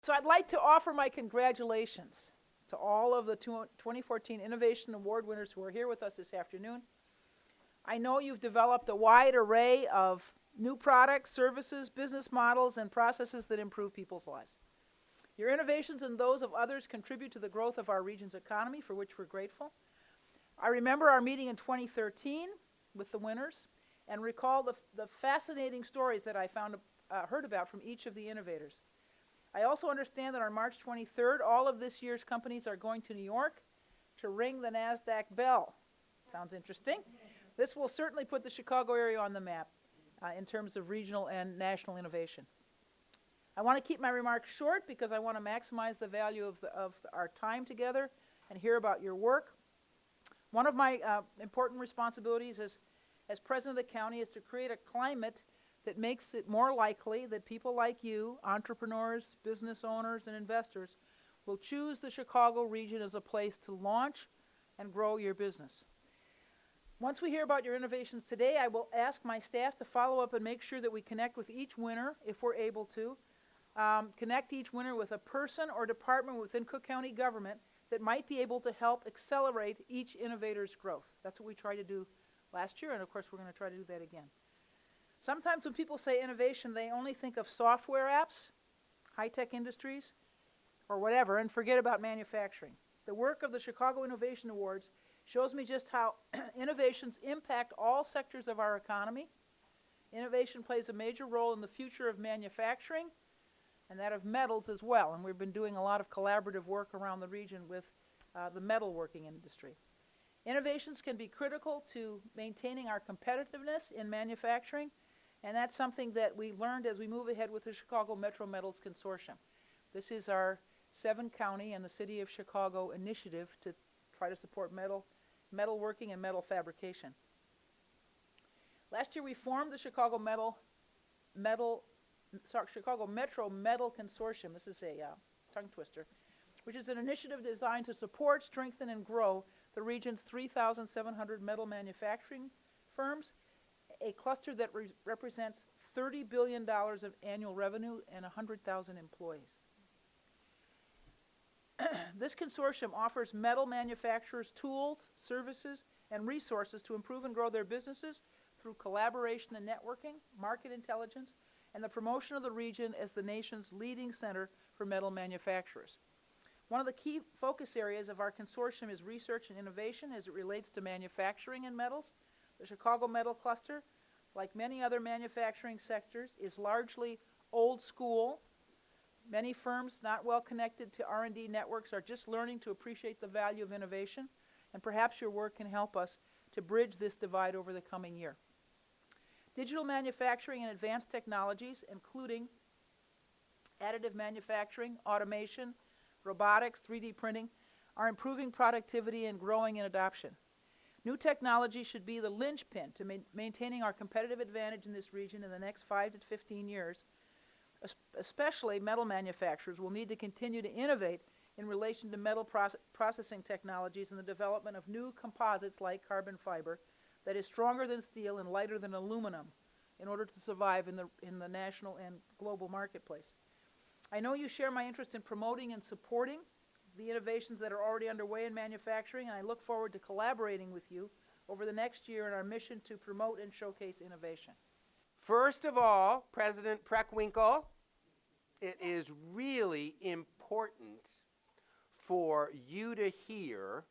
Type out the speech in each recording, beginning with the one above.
So I'd like to offer my congratulations to all of the 2014 Innovation Award winners who are here with us this afternoon. I know you've developed a wide array of new products, services, business models, and processes that improve people's lives. Your innovations and those of others contribute to the growth of our region's economy, for which we're grateful. I remember our meeting in 2013 with the winners and recall the fascinating stories that I heard about from each of the innovators. I also understand that on March 23rd, all of this year's companies are going to New York to ring the NASDAQ bell. Sounds interesting. This will certainly put the Chicago area on the map in terms of regional and national innovation. I want to keep my remarks short because I want to maximize the value of our time together and hear about your work. One of my important responsibilities as president of the county is to create a climate that makes it more likely that people like you, entrepreneurs, business owners, and investors, will choose the Chicago region as a place to launch and grow your business. Once we hear about your innovations today, I will ask my staff to follow up and make sure that we connect with each winner, if we're able to. Connect each winner with a person or department within Cook County government that might be able to help accelerate each innovator's growth. That's what we tried to do last year, and of course we're going to try to do that again. Sometimes when people say innovation, they only think of software apps, high-tech industries, or whatever, and forget about manufacturing. The work of the Chicago Innovation Awards shows me just how innovations impact all sectors of our economy. Innovation plays a major role in the future of manufacturing and that of metals as well, and we've been doing a lot of collaborative work around the region with the metalworking industry. Innovations can be critical to maintaining our competitiveness in manufacturing, and that's something that we learned as we move ahead with the Chicago Metro Metals Consortium. This is our 7-county and the City of Chicago initiative to try to support metalworking and metal fabrication. Last year we formed the Chicago Metro Metal Consortium. This is a tongue twister, which is an initiative designed to support, strengthen, and grow the region's 3,700 metal manufacturing firms, a cluster that represents $30 billion of annual revenue and 100,000 employees. This consortium offers metal manufacturers tools, services, and resources to improve and grow their businesses through collaboration and networking, market intelligence, and the promotion of the region as the nation's leading center for metal manufacturers. One of the key focus areas of our consortium is research and innovation as it relates to manufacturing and metals. The Chicago Metal Cluster, like many other manufacturing sectors, is largely old school. Many firms not well connected to R&D networks are just learning to appreciate the value of innovation, and perhaps your work can help us to bridge this divide over the coming year. Digital manufacturing and advanced technologies, including additive manufacturing, automation, robotics, 3D printing, are improving productivity and growing in adoption. New technology should be the linchpin to maintaining our competitive advantage in this region in the next 5 to 15 years. Especially metal manufacturers will need to continue to innovate in relation to metal processing technologies and the development of new composites like carbon fiber that is stronger than steel and lighter than aluminum in order to survive in the national and global marketplace. I know you share my interest in promoting and supporting the innovations that are already underway in manufacturing, and I look forward to collaborating with you over the next year in our mission to promote and showcase innovation. First of all, President Preckwinkle, it is really important for you to hear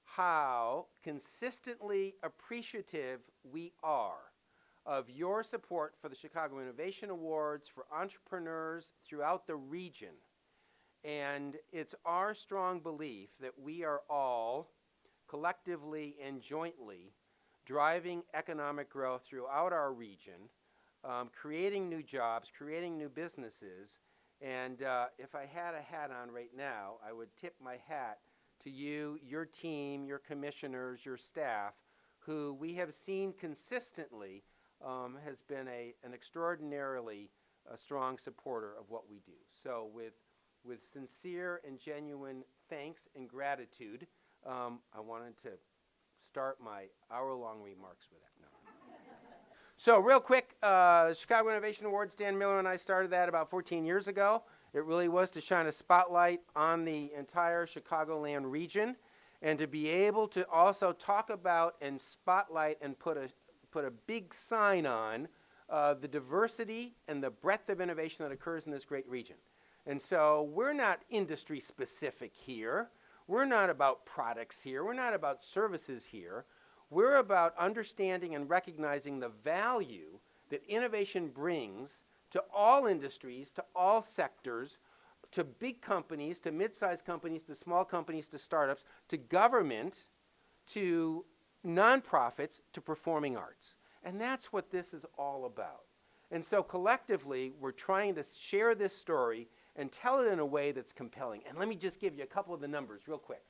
how consistently appreciative we are of your support for the Chicago Innovation Awards for entrepreneurs throughout the region. And it's our strong belief that we are all collectively and jointly driving economic growth throughout our region, creating new jobs, creating new businesses. And if I had a hat on right now, I would tip my hat to you, your team, your commissioners, your staff, who we have seen consistently has been an extraordinarily strong supporter of what we do. So with sincere and genuine thanks and gratitude, I wanted to start my hour-long remarks with that. No. So real quick, the Chicago Innovation Awards, Dan Miller and I started that about 14 years ago. It really was to shine a spotlight on the entire Chicagoland region and to be able to also talk about and spotlight and put a big sign on the diversity and the breadth of innovation that occurs in this great region. And so we're not industry specific here. We're not about products here. We're not about services here. We're about understanding and recognizing the value that innovation brings to all industries, to all sectors, to big companies, to mid-sized companies, to small companies, to startups, to government, to nonprofits, to performing arts. And that's what this is all about. And so collectively, we're trying to share this story and tell it in a way that's compelling. And let me just give you a couple of the numbers real quick.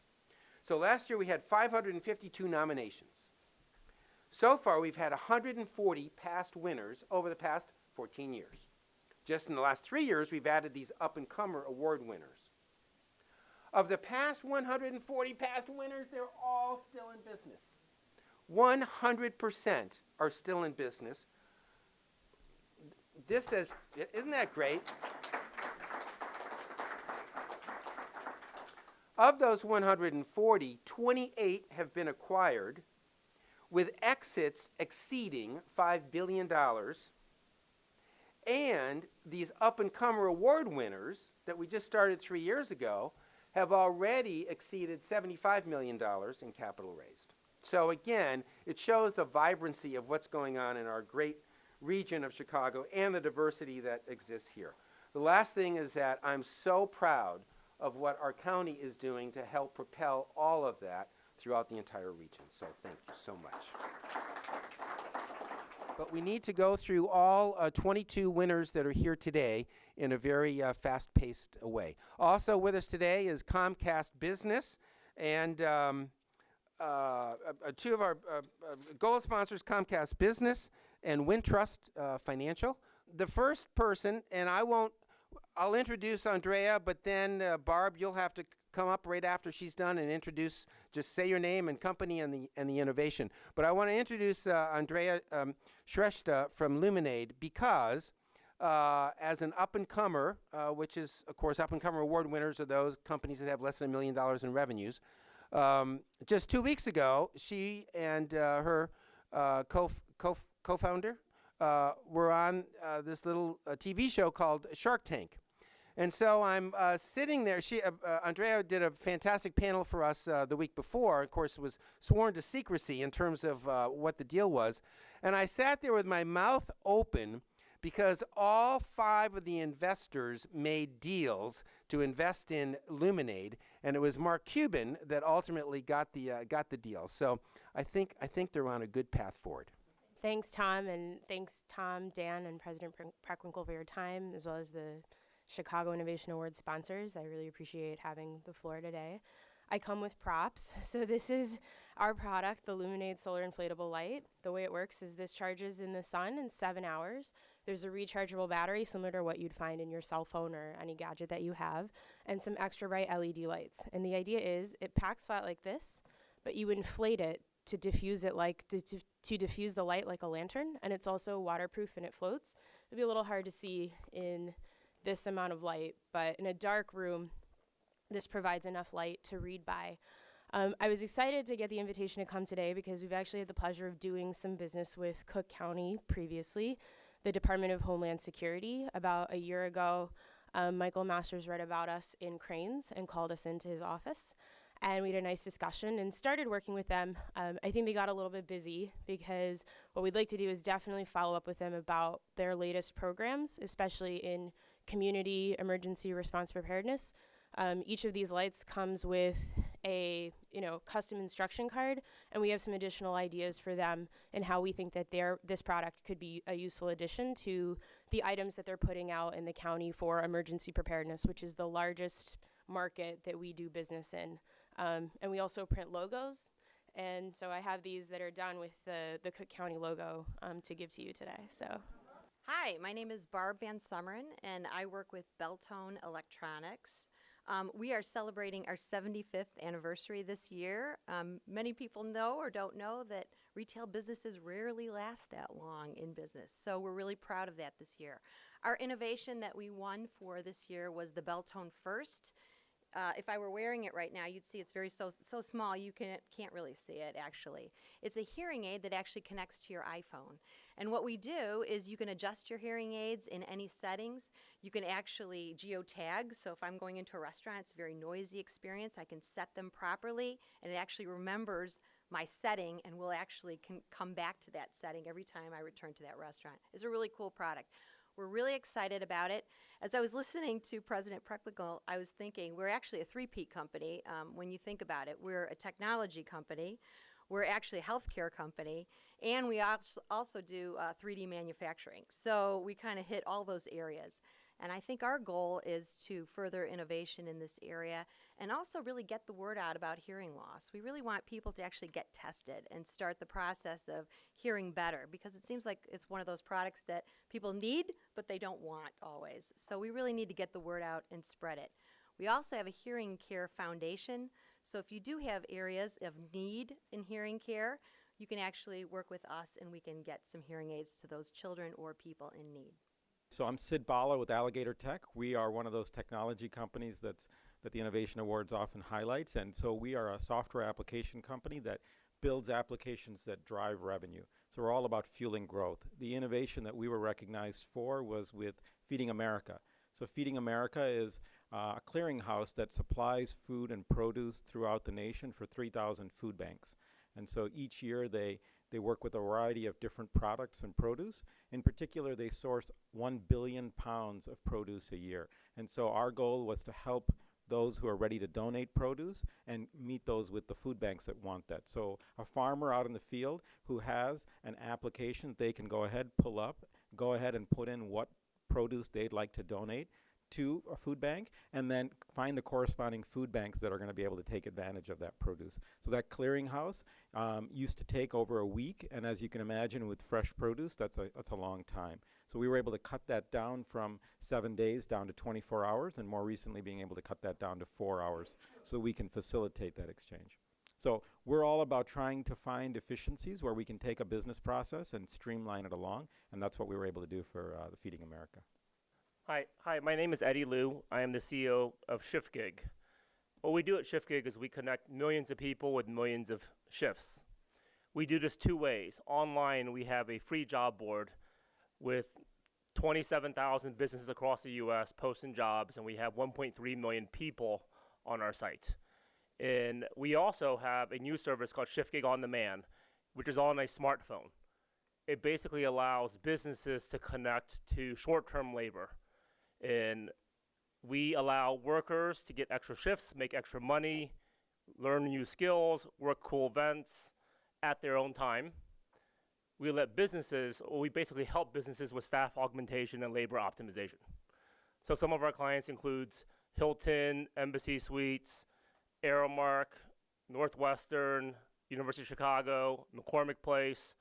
So last year we had 552 nominations. So far we've had 140 past winners over the past 14 years. Just in the last 3 years we've added these up-and-comer award winners. Of the past 140 past winners, they're all still in business. 100% are still in business. This says, isn't that great? Of those 140, 28 have been acquired, with exits exceeding $5 billion. And these up-and-comer award winners that we just started 3 years ago have already exceeded $75 million in capital raised. So again, it shows the vibrancy of what's going on in our great region of Chicago and the diversity that exists here. The last thing is that I'm so proud of what our county is doing to help propel all of that throughout the entire region. So thank you so much. But we need to go through all 22 winners that are here today in a very fast-paced way. Also with us today is Comcast Business and two of our gold sponsors, Comcast Business and Wintrust Financial. The first person, and I'll introduce Andrea, but then Barb, you'll have to come up right after she's done and introduce, just say your name and company and the innovation. But I want to introduce Andrea Sreshta from Luminade because as an up-and-comer, which is, of course, up-and-comer award winners are those companies that have less than $1 million in revenues. Just 2 weeks ago, she and her co-founder were on this little TV show called Shark Tank. And so I'm sitting there. Andrea did a fantastic panel for us the week before. Of course, it was sworn to secrecy in terms of what the deal was. And I sat there with my mouth open because all 5 of the investors made deals to invest in Luminade, and it was Mark Cuban that ultimately got the deal. So I think they're on a good path forward. Thanks, Tom, and thanks, Tom, Dan, and President Preckwinkle for your time, as well as the Chicago Innovation Award sponsors. I really appreciate having the floor today. I come with props. So this is our product, the Luminade Solar Inflatable Light. The way it works is this charges in the sun in 7 hours. There's a rechargeable battery similar to what you'd find in your cell phone or any gadget that you have, and some extra bright LED lights. And the idea is it packs flat like this, but you inflate it to diffuse it to diffuse the light like a lantern, and it's also waterproof and it floats. It'd be a little hard to see in this amount of light, but in a dark room, this provides enough light to read by. I was excited to get the invitation to come today because we've actually had the pleasure of doing some business with Cook County previously, the Department of Homeland Security. About a year ago, Michael Masters read about us in Cranes and called us into his office. And we had a nice discussion and started working with them. I think they got a little bit busy because what we'd like to do is definitely follow up with them about their latest programs, especially in community emergency response preparedness. Each of these lights comes with a custom instruction card, and we have some additional ideas for them and how we think that this product could be a useful addition to the items that they're putting out in the county for emergency preparedness, which is the largest market that we do business in. And we also print logos, and so I have these that are done with the Cook County logo to give to you today. So, hi, my name is Barb Vansomeren, and I work with Beltone Electronics. We are celebrating our 75th anniversary this year. Many people know or don't know that Retail businesses rarely last that long in business, so we're really proud of that this year. Our innovation that we won for this year was the Beltone First. If I were wearing it right now, you'd see it's so small you can't really see it, actually. It's a hearing aid that actually connects to your iPhone. And what we do is you can adjust your hearing aids in any settings. You can actually geotag, so if I'm going into a restaurant, it's a very noisy experience. I can set them properly, and it actually remembers my setting and will actually come back to that setting every time I return to that restaurant. It's a really cool product. We're really excited about it. As I was listening to President Preckwinkle, I was thinking we're actually a three-peat company when you think about it. We're a technology company, we're actually a healthcare company, and we also do 3D manufacturing. So we kind of hit all those areas. And I think our goal is to further innovation in this area and also really get the word out about hearing loss. We really want people to actually get tested and start the process of hearing better, because it seems like it's one of those products that people need, but they don't want always. So we really need to get the word out and spread it. We also have a hearing care foundation. So if you do have areas of need in hearing care, you can actually work with us and we can get some hearing aids to those children or people in need. So I'm Sid Bala with Alligator Tech. We are one of those technology companies that the Innovation Awards often highlights. And so we are a software application company that builds applications that drive revenue. So we're all about fueling growth. The innovation that we were recognized for was with Feeding America. So Feeding America is a clearinghouse that supplies food and produce throughout the nation for 3,000 food banks. And so each year they work with a variety of different products and produce. In particular, they source 1 billion pounds of produce a year. And so our goal was to help those who are ready to donate produce and meet those with the food banks that want that. So a farmer out in the field who has an application they can go ahead, pull up, go ahead and put in what produce they'd like to donate to a food bank, and then find the corresponding food banks that are going to be able to take advantage of that produce. So that clearinghouse used to take over a week, and as you can imagine with fresh produce, that's a long time. So we were able to cut that down from 7 days down to 24 hours, and more recently being able to cut that down to 4 hours so we can facilitate that exchange. So we're all about trying to find efficiencies where we can take a business process and streamline it along, and that's what we were able to do for the Feeding America. Hi, my name is Eddie Liu. I am the CEO of ShiftGig. What we do at ShiftGig is we connect millions of people with millions of shifts. We do this two ways. Online, we have a free job board with 27,000 businesses across the U.S. posting jobs, and we have 1.3 million people on our site. And we also have a new service called ShiftGig On Demand, which is on a smartphone. It basically allows businesses to connect to short-term labor. And we allow workers to get extra shifts, make extra money, learn new skills, work cool events at their own time. We basically help businesses with staff augmentation and labor optimization. So some of our clients includes Hilton, Embassy Suites, Aramark, Northwestern, University of Chicago, McCormick Place.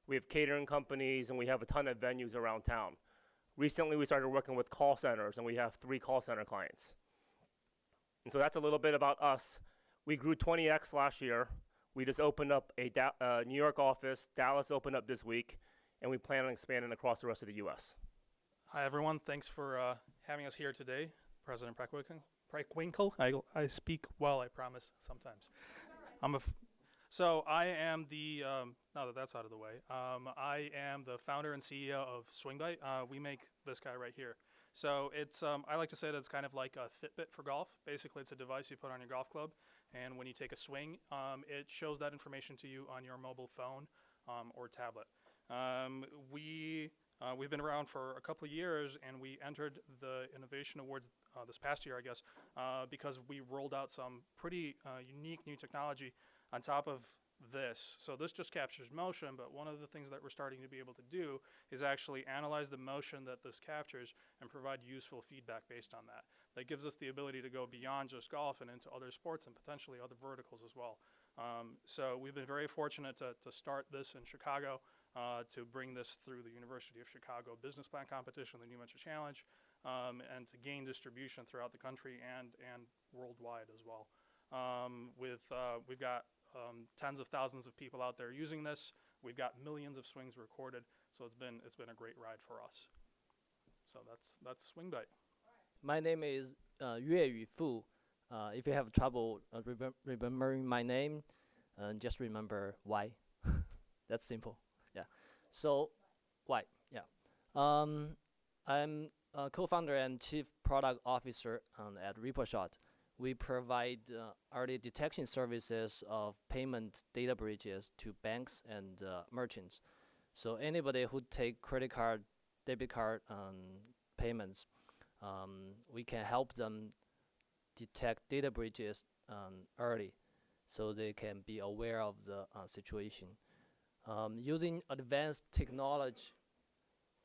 We have catering companies, and we have a ton of venues around town. Recently, we started working with call centers, and we have 3 call center clients. And so that's a little bit about us. We grew 20x last year. We just opened up a New York office. Dallas opened up this week, and we plan on expanding across the rest of the U.S. Hi, everyone. Thanks for having us here today. President Preckwinkle. I speak well, I promise, sometimes. So I am the, now that that's out of the way, I am the founder and CEO of Swingbite. We make this guy right here. So it's, I like to say that it's kind of like a Fitbit for golf. Basically, it's a device you put on your golf club, and when you take a swing, it shows that information to you on your mobile phone or tablet. We've been around for a couple of years, and we entered the Innovation Awards this past year, I guess, because we rolled out some pretty unique new technology on top of this. So this just captures motion, but one of the things that we're starting to be able to do is actually analyze the motion that this captures and provide useful feedback based on that. That gives us the ability to go beyond just golf and into other sports and potentially other verticals as well. So we've been very fortunate to start this in Chicago, to bring this through the University of Chicago Business Plan Competition, the New Venture Challenge, and to gain distribution throughout the country and worldwide as well. We've got tens of thousands of people out there using this. we've got millions of swings recorded, so it's been a great ride for us. So that's Swing Bite. My name is Yue Fu. If you have trouble remembering my name, just remember Y. That's simple. Yeah. So Y. Yeah. I'm a co-founder and chief product officer at RepoShot. We provide early detection services of payment data breaches to banks and merchants. So anybody who take credit card, debit card payments, we can help them detect data breaches early, so they can be aware of the situation. Using advanced technology,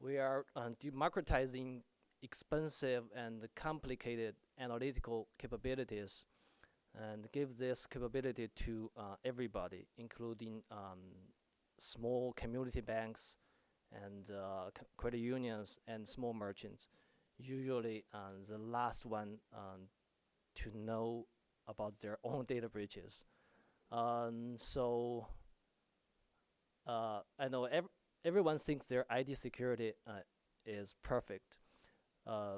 we are democratizing expensive and complicated analytical capabilities and give this capability to everybody, including small community banks and credit unions and small merchants. Usually the last one to know about their own data breaches. So I know everyone thinks their ID security is perfect.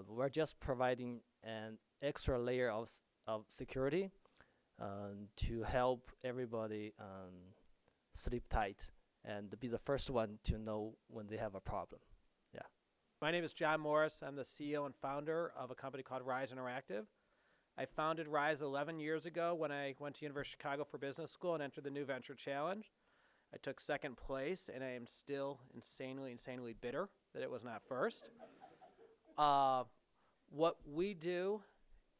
We're just providing an extra layer of security to help everybody sleep tight and be the first one to know when they have a problem. Yeah. My name is John Morris. I'm the CEO and founder of a company called Rise Interactive. I founded Rise 11 years ago when I went to University of Chicago for business school and entered the New Venture Challenge. I took second place, and I am still insanely bitter that it was not first. What we do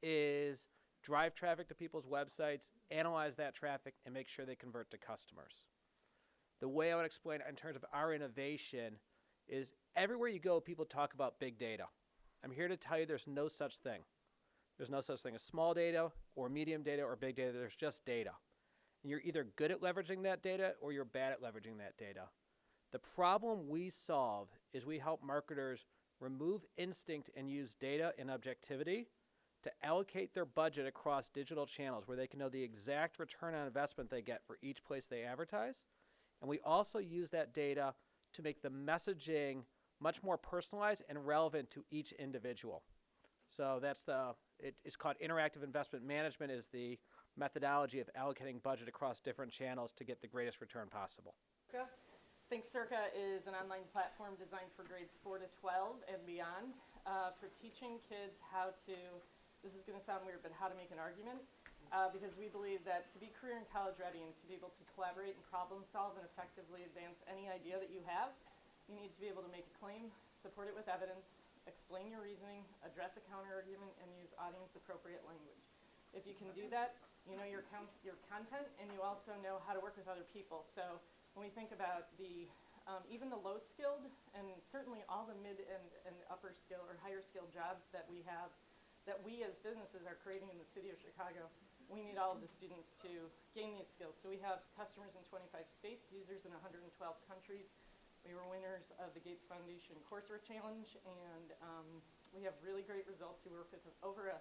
is drive traffic to people's websites, analyze that traffic, and make sure they convert to customers. The way I would explain it in terms of our innovation is everywhere you go, people talk about big data. I'm here to tell you there's no such thing. There's no such thing as small data or medium data or big data. There's just data. And you're either good at leveraging that data or you're bad at leveraging that data. The problem we solve is we help marketers remove instinct and use data and objectivity to allocate their budget across digital channels where they can know the exact return on investment they get for each place they advertise. And we also use that data to make the messaging much more personalized and relevant to each individual. So that's it's called interactive investment management, is the methodology of allocating budget across different channels to get the greatest return possible. I think Circa is an online platform designed for grades 4 to 12 and beyond for teaching kids how to, this is going to sound weird, but how to make an argument. Because we believe that to be career and college ready and to be able to collaborate and problem solve and effectively advance any idea that you have, you need to be able to make a claim, support it with evidence, explain your reasoning, address a counter argument, and use audience appropriate language. If you can do that, you know your content, and you also know how to work with other people. So when we think about the even the low skilled and certainly all the mid and upper skill or higher skilled jobs that we have, that we as businesses are creating in the city of Chicago, we need all of the students to gain these skills. So we have customers in 25 states, users in 112 countries. We were winners of the Gates Foundation Coursework Challenge, and we have really great results. We work with over a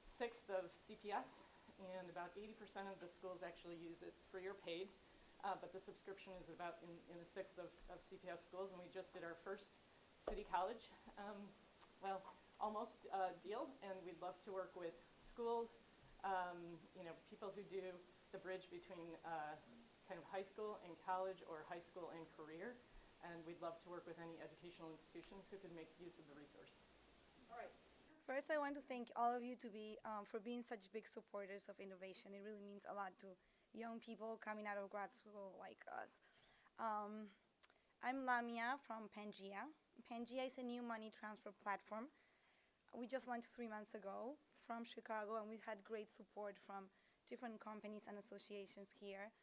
sixth of CPS, and about 80% of the schools actually use it free or paid. But the subscription is about in a sixth of CPS schools, and we just did our first city college, almost deal, and we'd love to work with schools, people who do the bridge between kind of high school and college or high school and career, and we'd love to work with any educational institutions who can make use of the resource. All right. First, I want to thank all of you for being such big supporters of innovation. It really means a lot to young people coming out of grad school like us. I'm Lamia from Pangea. Pangea is a new money transfer platform. We just launched 3 months ago from Chicago, and we've had great support from different companies and associations here.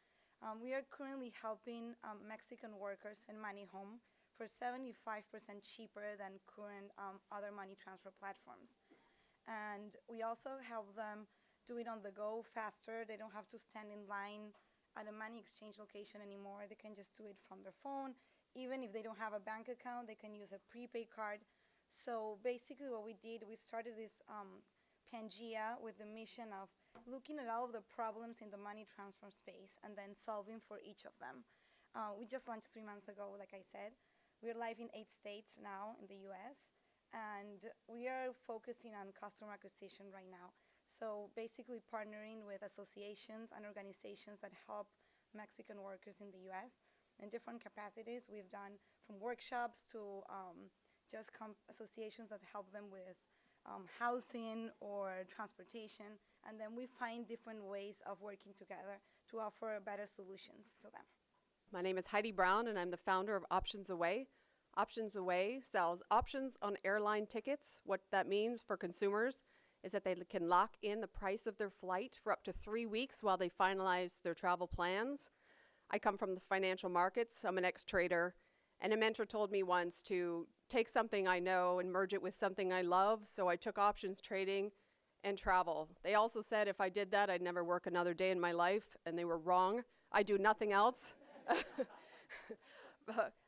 We are currently helping Mexican workers send money home for 75% cheaper than current other money transfer platforms. And we also help them do it on the go faster. They don't have to stand in line at a money exchange location anymore. They can just do it from their phone. Even if they don't have a bank account, they can use a prepaid card. So basically what we did, we started this Pangea with the mission of looking at all of the problems in the money transfer space and then solving for each of them. We just launched 3 months ago, like I said. We're live in 8 states now in the US, and we are focusing on customer acquisition right now. So basically partnering with associations and organizations that help Mexican workers in the US in different capacities. We've done from workshops to just associations that help them with housing or transportation, and then we find different ways of working together to offer better solutions to them. My name is Heidi Brown, and I'm the founder of Options Away. Options Away sells options on airline tickets. What that means for consumers is that they can lock in the price of their flight for up to 3 weeks while they finalize their travel plans. I come from the financial markets. I'm an ex-trader, and a mentor told me once to take something I know and merge it with something I love, so I took options trading and travel. They also said if I did that, I'd never work another day in my life, and they were wrong. I do nothing else.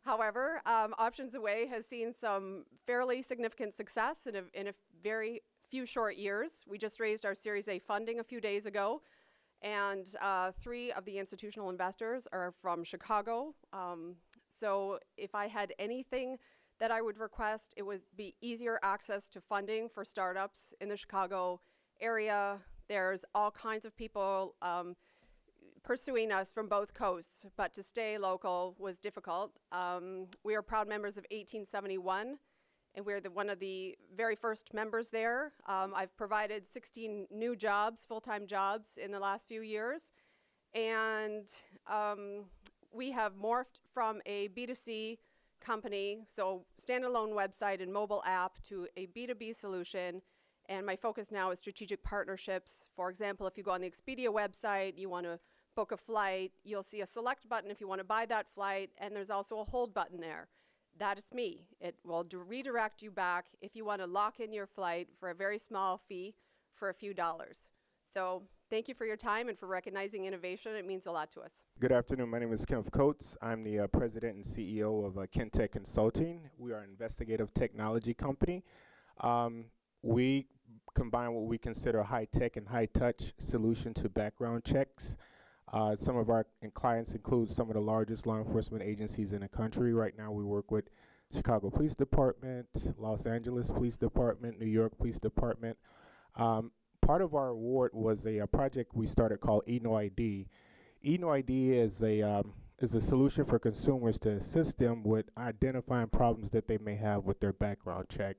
However, Options Away has seen some fairly significant success in a very few short years. We just raised our Series A funding a few days ago, and 3 of the institutional investors are from Chicago. So if I had anything that I would request, it would be easier access to funding for startups in the Chicago area. There's all kinds of people pursuing us from both coasts, but to stay local was difficult. We are proud members of 1871, and we're one of the very first members there. I've provided 16 new jobs, full-time jobs, in the last few years, and we have morphed from a B2C company, so standalone website and mobile app, to a B2B solution, and my focus now is strategic partnerships. For example, if you go on the Expedia website, you want to book a flight, you'll see a select button if you want to buy that flight, and there's also a hold button there. That is me. It will redirect you back if you want to lock in your flight for a very small fee for a few dollars. So thank you for your time and for recognizing innovation. It means a lot to us. Good afternoon. My name is Kenneth Coates. I'm the president and CEO of Kentech Consulting. We are an investigative technology company. We combine what we consider high-tech and high-touch solution to background checks. Some of our clients include some of the largest law enforcement agencies in the country. Right now we work with Chicago Police Department, Los Angeles Police Department, New York Police Department. Part of our award was a project we started called eKnowID. eKnowID is a solution for consumers to assist them with identifying problems that they may have with their background check.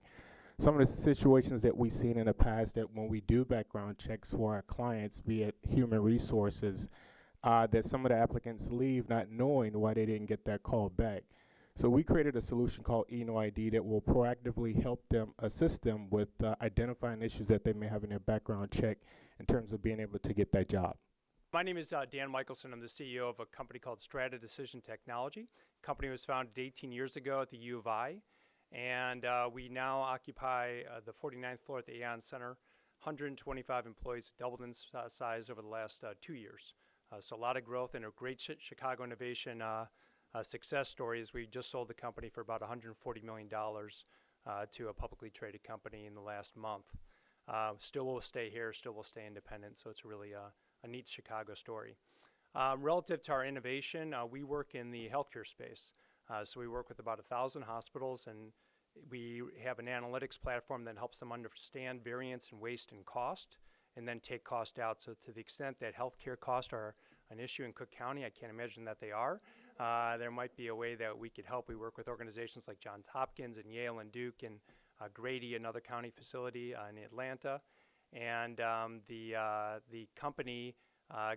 Some of the situations that we've seen in the past, that when we do background checks for our clients, be it human resources, that some of the applicants leave not knowing why they didn't get that call back. So we created a solution called eKnowID that will proactively help them, assist them with identifying issues that they may have in their background check in terms of being able to get that job. My name is Dan Michelson. I'm the CEO of a company called Strata Decision Technology. The company was founded 18 years ago at the U of I, and we now occupy the 49th floor at the Aon Center. 125 employees, doubled in size over the last 2 years. So a lot of growth and a great Chicago innovation success story is we just sold the company for about $140 million to a publicly traded company in the last month. Still will stay here, still will stay independent, so it's really a neat Chicago story. Relative to our innovation, we work in the healthcare space. So we work with about 1,000 hospitals, and we have an analytics platform that helps them understand variance in waste and cost, and then take cost out. So to the extent that healthcare costs are an issue in Cook County, I can't imagine that they are, there might be a way that we could help. We work with organizations like Johns Hopkins and Yale and Duke and Grady, another county facility in Atlanta. And the company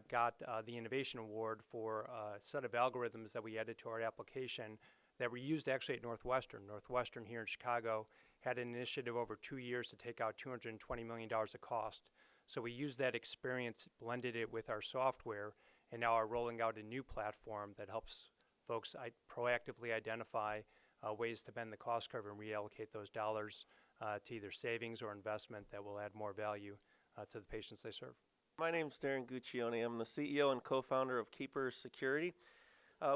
got the Innovation Award for a set of algorithms that we added to our application that were used actually at Northwestern. Northwestern here in Chicago had an initiative over 2 years to take out $220 million of cost. So we used that experience, blended it with our software, and now are rolling out a new platform that helps folks proactively identify ways to bend the cost curve and reallocate those dollars to either savings or investment that will add more value to the patients they serve. My name's Darren Guccione. I'm the CEO and co-founder of Keeper Security.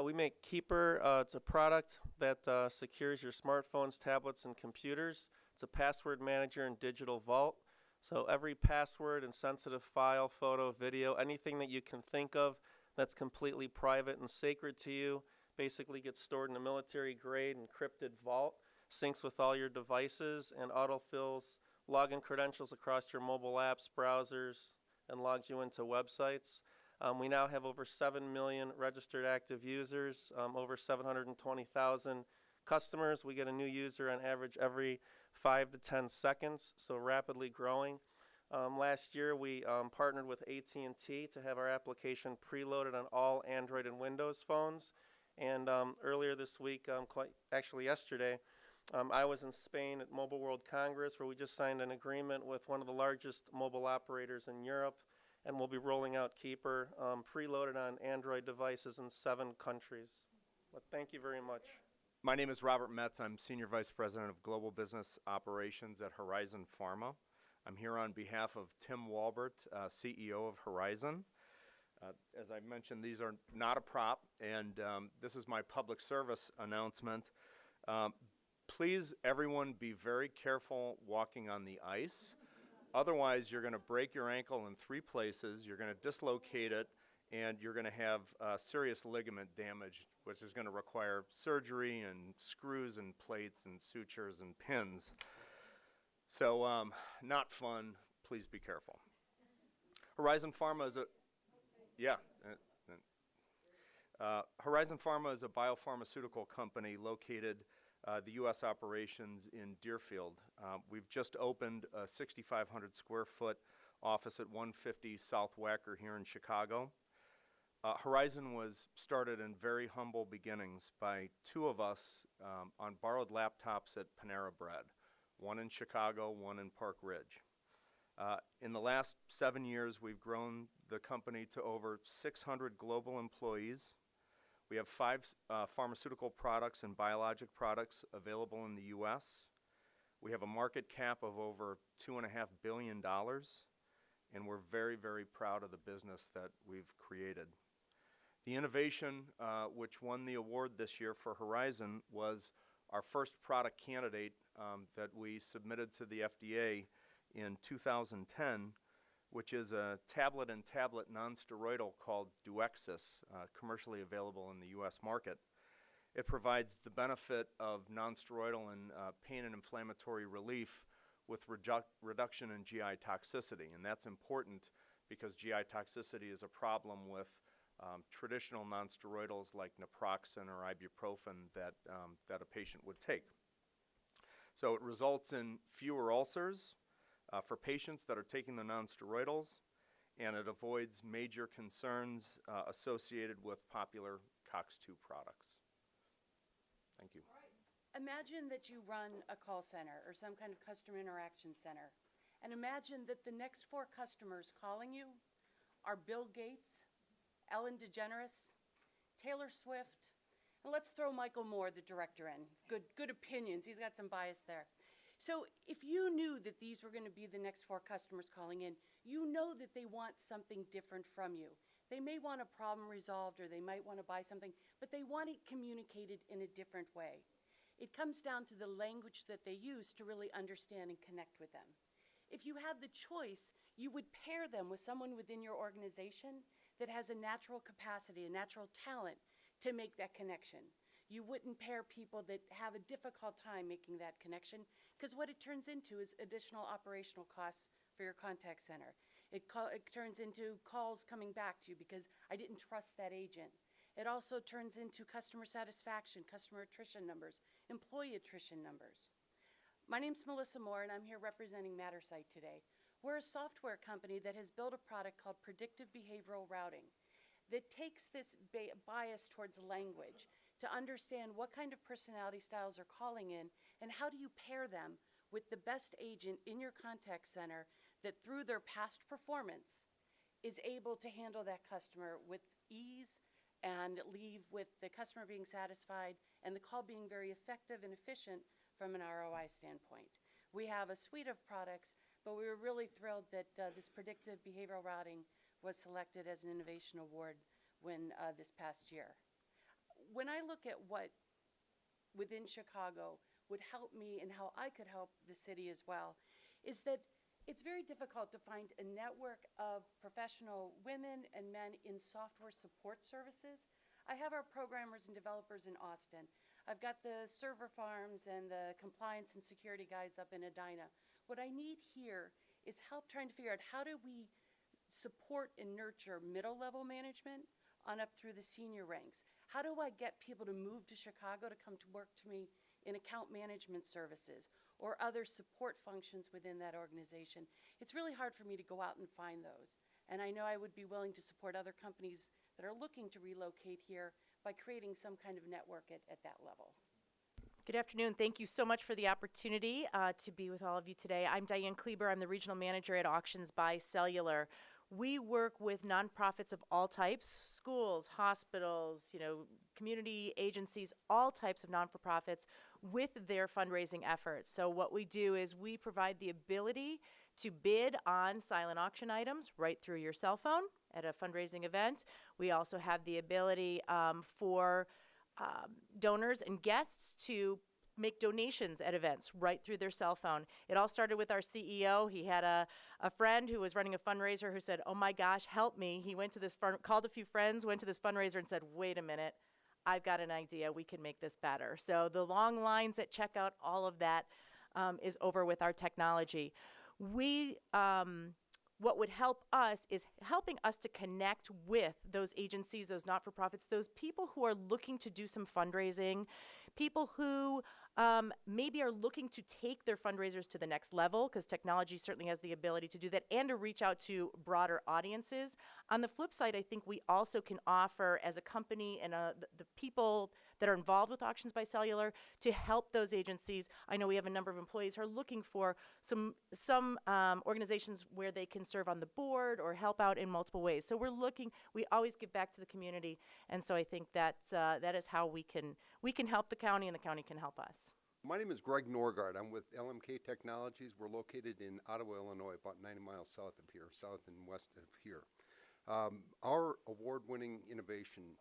We make Keeper. It's a product that secures your smartphones, tablets, and computers. It's a password manager and digital vault. So every password and sensitive file, photo, video, anything that you can think of that's completely private and sacred to you, Basically gets stored in a military-grade encrypted vault, syncs with all your devices, and autofills login credentials across your mobile apps, browsers, and logs you into websites. We now have over 7 million registered active users, over 720,000 customers. We get a new user on average every 5 to 10 seconds, so rapidly growing. Last year we partnered with AT&T to have our application preloaded on all Android and Windows phones. And earlier this week, actually yesterday, I was in Spain at Mobile World Congress, where we just signed an agreement with one of the largest mobile operators in Europe, and we'll be rolling out Keeper preloaded on Android devices in 7 countries. But thank you very much. My name is Robert Metz. I'm Senior Vice President of Global Business Operations at Horizon Pharma. I'm here on behalf of Tim Walbert, CEO of Horizon. As I mentioned, these are not a prop, and this is my public service announcement. Please, everyone, be very careful walking on the ice. Otherwise, you're going to break your ankle in 3 places, you're going to dislocate it, and you're going to have serious ligament damage, which is going to require surgery and screws and plates and sutures and pins. So, not fun. Please be careful. Horizon Pharma is a Horizon Pharma is a biopharmaceutical company located the U.S. operations in Deerfield. We've just opened a 6,500 square foot office at 150 South Wacker here in Chicago. Horizon was started in very humble beginnings by 2 of us on borrowed laptops at Panera Bread, one in Chicago, one in Park Ridge. In the last 7 years, we've grown the company to over 600 global employees. We have 5 pharmaceutical products and biologic products available in the U.S. We have a market cap of over $2.5 billion, and we're very, very proud of the business that we've created. The innovation which won the award this year for Horizon was our first product candidate that we submitted to the FDA in 2010, which is a tablet-in-tablet nonsteroidal called Duexis, commercially available in the U.S. market. It provides the benefit of nonsteroidal and pain and inflammatory relief with reduction in GI toxicity, and that's important because GI toxicity is a problem with traditional nonsteroidals like naproxen or ibuprofen that a patient would take. So it results in fewer ulcers for patients that are taking the nonsteroidals, and it avoids major concerns associated with popular COX-2 products. Thank you. Imagine that you run a call center or some kind of customer interaction center, and imagine that the next 4 customers calling you are Bill Gates, Ellen DeGeneres, Taylor Swift, and let's throw Michael Moore, the director, in. Good opinions. He's got some bias there. So if you knew that these were going to be the next 4 customers calling in, you know that they want something different from you. They may want a problem resolved, or they might want to buy something, but they want it communicated in a different way. It comes down to the language that they use to really understand and connect with them. If you had the choice, you would pair them with someone within your organization that has a natural capacity, a natural talent to make that connection. You wouldn't pair people that have a difficult time making that connection, because what it turns into is additional operational costs for your contact center. It turns into calls coming back to you because I didn't trust that agent. It also turns into customer satisfaction, customer attrition numbers, employee attrition numbers. My name's Melissa Moore, and I'm here representing Mattersight today. We're a software company that has built a product called Predictive Behavioral Routing that takes this bias towards language to understand what kind of personality styles are calling in, and how do you pair them with the best agent in your contact center that through their past performance is able to handle that customer with ease and leave with the customer being satisfied and the call being very effective and efficient from an ROI standpoint. We have a suite of products, but we were really thrilled that this predictive behavioral routing was selected as an innovation award this past year. When I look at what within Chicago would help me and how I could help the city as well, is that it's very difficult to find a network of professional women and men in software support services. I have our programmers and developers in Austin. I've got the server farms and the compliance and security guys up in Edina. What I need here is help trying to figure out how do we support and nurture middle-level management on up through the senior ranks. How do I get people to move to Chicago to come to work to me in account management services or other support functions within that organization? It's really hard for me to go out and find those. And I know I would be willing to support other companies that are looking to relocate here by creating some kind of network at that level. Good afternoon. Thank you so much for the opportunity to be with all of you today. I'm Diane Kleber. I'm the regional manager at Auctions by Cellular. We work with nonprofits of all types, schools, hospitals, community agencies, all types of non-for-profits with their fundraising efforts. So what we do is we provide the ability to bid on silent auction items right through your cell phone at a fundraising event. We also have the ability for donors and guests to make donations at events right through their cell phone. It all started with our CEO. He had a friend who was running a fundraiser who said, "Oh my gosh, help me." He went to this called a few friends, went to this fundraiser and said, "Wait a minute, I've got an idea. We can make this better." So the long lines at checkout, all of that is over with our technology. What would help us is helping us to connect with those agencies, those not-for-profits, those people who are looking to do some fundraising, people who maybe are looking to take their fundraisers to the next level, because technology certainly has the ability to do that, and to reach out to broader audiences. On the flip side, I think we also can offer, as a company and the people that are involved with Auctions by Cellular, to help those agencies. I know we have a number of employees who are looking for some organizations where they can serve on the board or help out in multiple ways. So we always give back to the community, and so I think that is how we can help the county and the county can help us. My name is Greg Norgaard. I'm with LMK Technologies. We're located in Ottawa, Illinois, about 90 miles south of here, south and west of here. Our award-winning innovation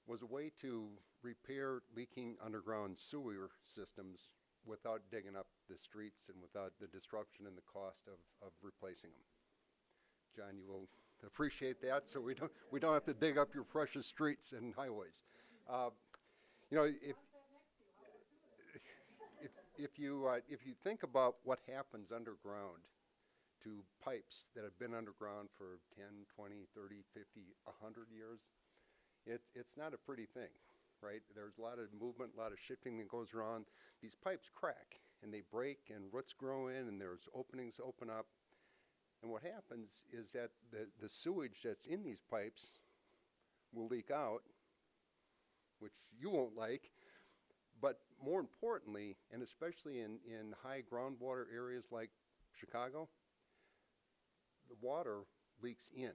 was a way to repair leaking underground sewer systems without digging up the streets and without the disruption and the cost of replacing them. John, you will appreciate that, so we don't have to dig up your precious streets and highways. If you think about what happens underground to pipes that have been underground for 10, 20, 30, 50, 100 years, it's not a pretty thing, right? There's a lot of movement, a lot of shifting that goes around. These pipes crack and they break and roots grow in and there's openings open up. And what happens is that the sewage that's in these pipes will leak out, which you won't like. But more importantly, and especially in high groundwater areas like Chicago, the water leaks in.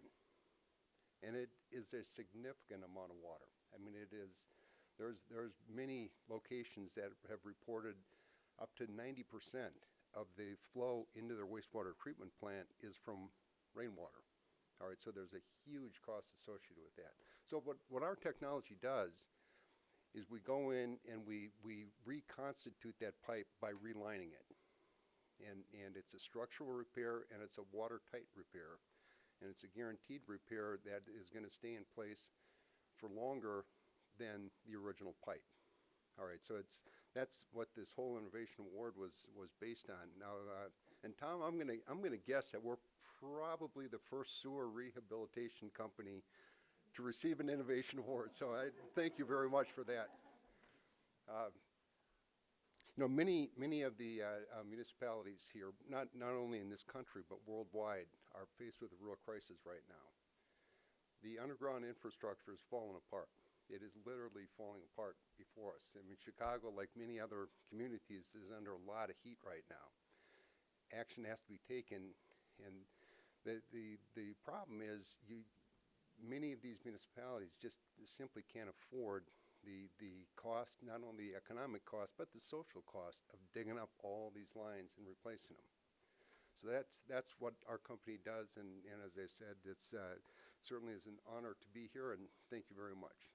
And it is a significant amount of water. I mean, there's many locations that have reported up to 90% of the flow into their wastewater treatment plant is from rainwater. All right, so there's a huge cost associated with that. So what our technology does is we go in and we reconstitute that pipe by relining it. And it's a structural repair and it's a watertight repair. And it's a guaranteed repair that is going to stay in place for longer than the original pipe. All right, so that's what this whole innovation award was based on. Now, and Tom, I'm gonna guess that we're probably the first sewer rehabilitation company to receive an innovation award. So I thank you very much for that. Many of the municipalities here, not only in this country but worldwide, are faced with a real crisis right now. The underground infrastructure is falling apart. It is literally falling apart before us. I mean, Chicago, like many other communities, is under a lot of heat right now. Action has to be taken, and the problem is many of these municipalities just simply can't afford the cost, not only the economic cost, but the social cost of digging up all these lines and replacing them. So that's what our company does, and as I said, it's certainly is an honor to be here, and thank you very much.